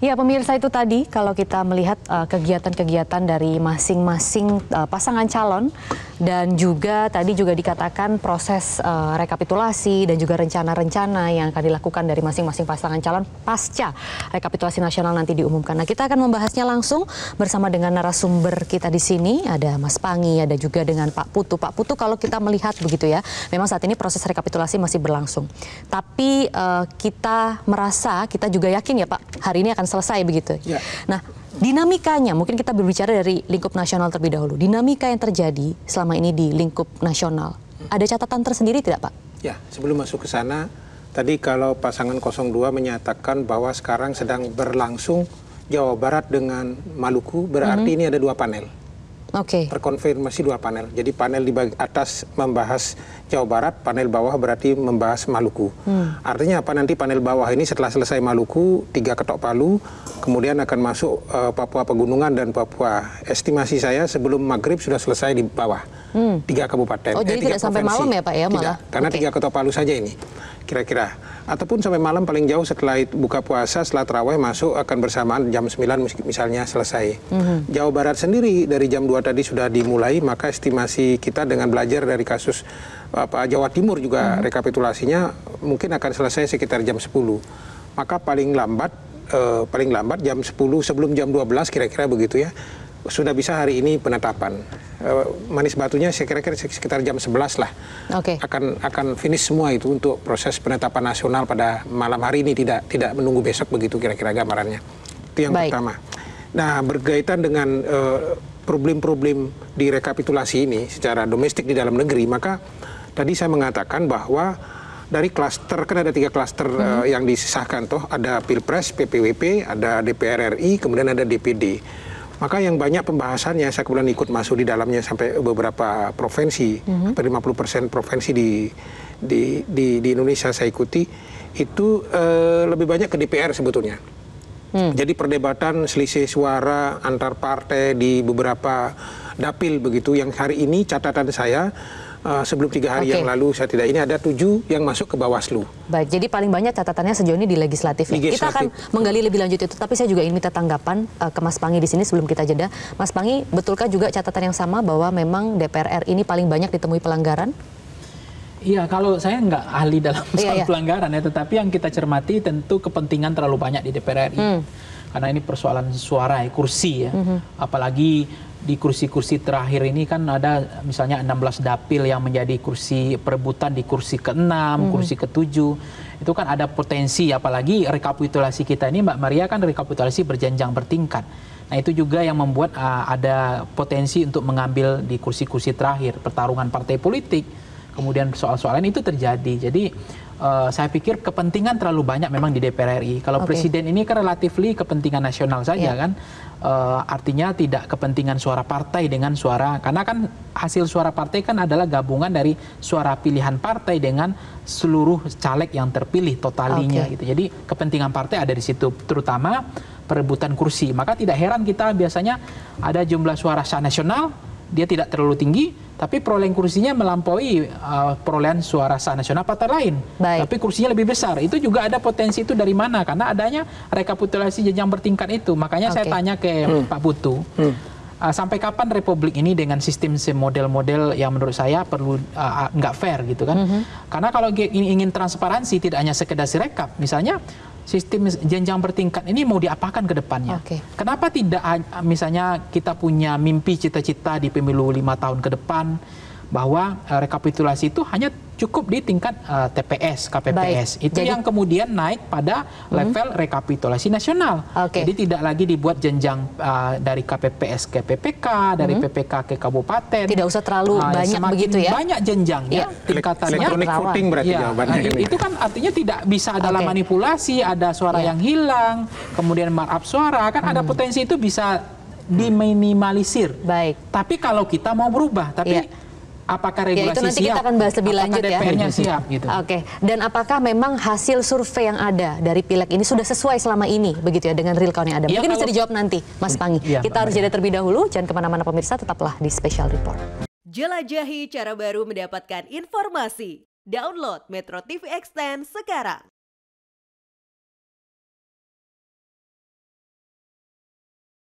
Ya pemirsa, itu tadi kalau kita melihat kegiatan-kegiatan dari masing-masing pasangan calon, dan juga tadi juga dikatakan proses rekapitulasi dan juga rencana-rencana yang akan dilakukan dari masing-masing pasangan calon pasca rekapitulasi nasional nanti diumumkan. Nah, kita akan membahasnya langsung bersama dengan narasumber kita di sini. Ada Mas Pangi, ada juga dengan Pak Putu. Pak Putu, kalau kita melihat begitu ya, memang saat ini proses rekapitulasi masih berlangsung. Tapi kita merasa, kita juga yakin ya Pak, hari ini akan selesai begitu. Ya. Nah, dinamikanya, mungkin kita berbicara dari lingkup nasional terlebih dahulu. Dinamika yang terjadi selama ini di lingkup nasional, ada catatan tersendiri tidak Pak? Ya, sebelum masuk ke sana, tadi kalau pasangan 02 menyatakan bahwa sekarang sedang berlangsung Jawa Barat dengan Maluku, berarti ini ada dua panel. Oke. Terkonfirmasi dua panel. Jadi panel di atas membahas Jawa Barat, panel bawah berarti membahas Maluku. Artinya apa, nanti panel bawah ini setelah selesai Maluku, 3 ketok palu, kemudian akan masuk Papua Pegunungan dan Papua. Estimasi saya sebelum maghrib sudah selesai di bawah. 3 kabupaten. Oh, jadi tidak sampai malam ya Pak ya malah? Tidak, karena 3 ketok palu saja ini kira-kira. Ataupun sampai malam paling jauh setelah buka puasa, setelah tarawih masuk akan bersamaan jam 9 misalnya selesai. Jawa Barat sendiri dari jam 2 tadi sudah dimulai, maka estimasi kita dengan belajar dari kasus Jawa Timur juga rekapitulasinya mungkin akan selesai sekitar jam 10. Maka paling lambat jam 10 sebelum jam 12 kira-kira begitu ya, sudah bisa hari ini penetapan. Manis batunya saya kira-kira sekitar jam 11 lah. Oke. Akan finish semua itu untuk proses penetapan nasional pada malam hari ini, tidak menunggu besok begitu kira-kira gambarannya. Itu yang pertama. Nah, berkaitan dengan problem-problem di rekapitulasi ini secara domestik di dalam negeri, maka tadi saya mengatakan bahwa dari klaster, kan ada 3 klaster yang disahkan toh, ada Pilpres, PPWP, ada DPR RI, kemudian ada DPD. Maka yang banyak pembahasannya, saya kemudian ikut masuk di dalamnya sampai beberapa provinsi, hampir 50% provinsi di Indonesia saya ikuti, itu lebih banyak ke DPR sebetulnya. Jadi perdebatan selisih suara antar partai di beberapa dapil begitu, yang hari ini catatan saya, sebelum 3 hari yang lalu saya tidak, ini ada 7 yang masuk ke Bawaslu. Baik, jadi paling banyak catatannya sejauh ini di legislatif. Kita akan menggali lebih lanjut itu, tapi saya juga ingin minta tanggapan ke Mas Pangi di sini sebelum kita jeda. Mas Pangi, betulkah juga catatan yang sama bahwa memang DPR RI ini paling banyak ditemui pelanggaran? Iya, kalau saya nggak ahli dalam soal pelanggaran ya, tetapi yang kita cermati tentu kepentingan terlalu banyak di DPR RI. Karena ini persoalan suara, kursi ya. Apalagi di kursi-kursi terakhir ini kan ada misalnya 16 dapil yang menjadi kursi perebutan di kursi ke-6, kursi ke-7. Itu kan ada potensi, apalagi rekapitulasi kita ini Mbak Maria kan rekapitulasi berjenjang bertingkat. Nah, itu juga yang membuat ada potensi untuk mengambil di kursi-kursi terakhir, pertarungan partai politik. Kemudian soal-soalan itu terjadi. Jadi saya pikir kepentingan terlalu banyak memang di DPR RI. Kalau presiden ini kan relatifly kepentingan nasional saja kan. Artinya tidak kepentingan suara partai dengan suara, karena kan hasil suara partai kan adalah gabungan dari suara pilihan partai dengan seluruh caleg yang terpilih totalinya gitu. Jadi kepentingan partai ada di situ, terutama perebutan kursi. Maka tidak heran kita biasanya ada jumlah suara sah nasional, dia tidak terlalu tinggi, tapi perolehan kursinya melampaui perolehan suara sah nasional partai lain. Tapi kursinya lebih besar. Itu juga ada potensi itu dari mana? Karena adanya rekapitulasi jenjang bertingkat itu. Makanya saya tanya ke Pak Putu, sampai kapan Republik ini dengan sistem model-model yang menurut saya perlu nggak fair gitu kan? Karena kalau ingin transparansi tidak hanya sekedar sirekap, misalnya sistem jenjang bertingkat ini mau diapakan ke depannya? Kenapa tidak misalnya kita punya mimpi cita-cita di pemilu 5 tahun ke depan bahwa rekapitulasi itu hanya cukup di tingkat TPS, KPPS. Itu yang kemudian naik pada level rekapitulasi nasional. Jadi tidak lagi dibuat jenjang dari KPPS ke PPK, dari PPK ke kabupaten. Tidak usah terlalu banyak begitu ya. Banyak jenjangnya, tingkatannya. Electronic voting berarti jawabannya. Itu kan artinya tidak bisa ada manipulasi, ada suara yang hilang, kemudian markup suara, kan ada potensi itu bisa diminimalisir. Tapi kalau kita mau berubah, tapi apakah regulasi itu nanti kita akan bahas lebih lanjut ya. DPR-nya siap gitu. Dan apakah memang hasil survei yang ada dari Pileg ini sudah sesuai selama ini begitu ya dengan real count yang ada? Mungkin bisa dijawab nanti Mas Pangi. Kita harus jeda terlebih dahulu. Jangan kemana-mana pemirsa, tetaplah di Special Report. Jelajahi cara baru mendapatkan informasi. Download Metro TV Extend sekarang.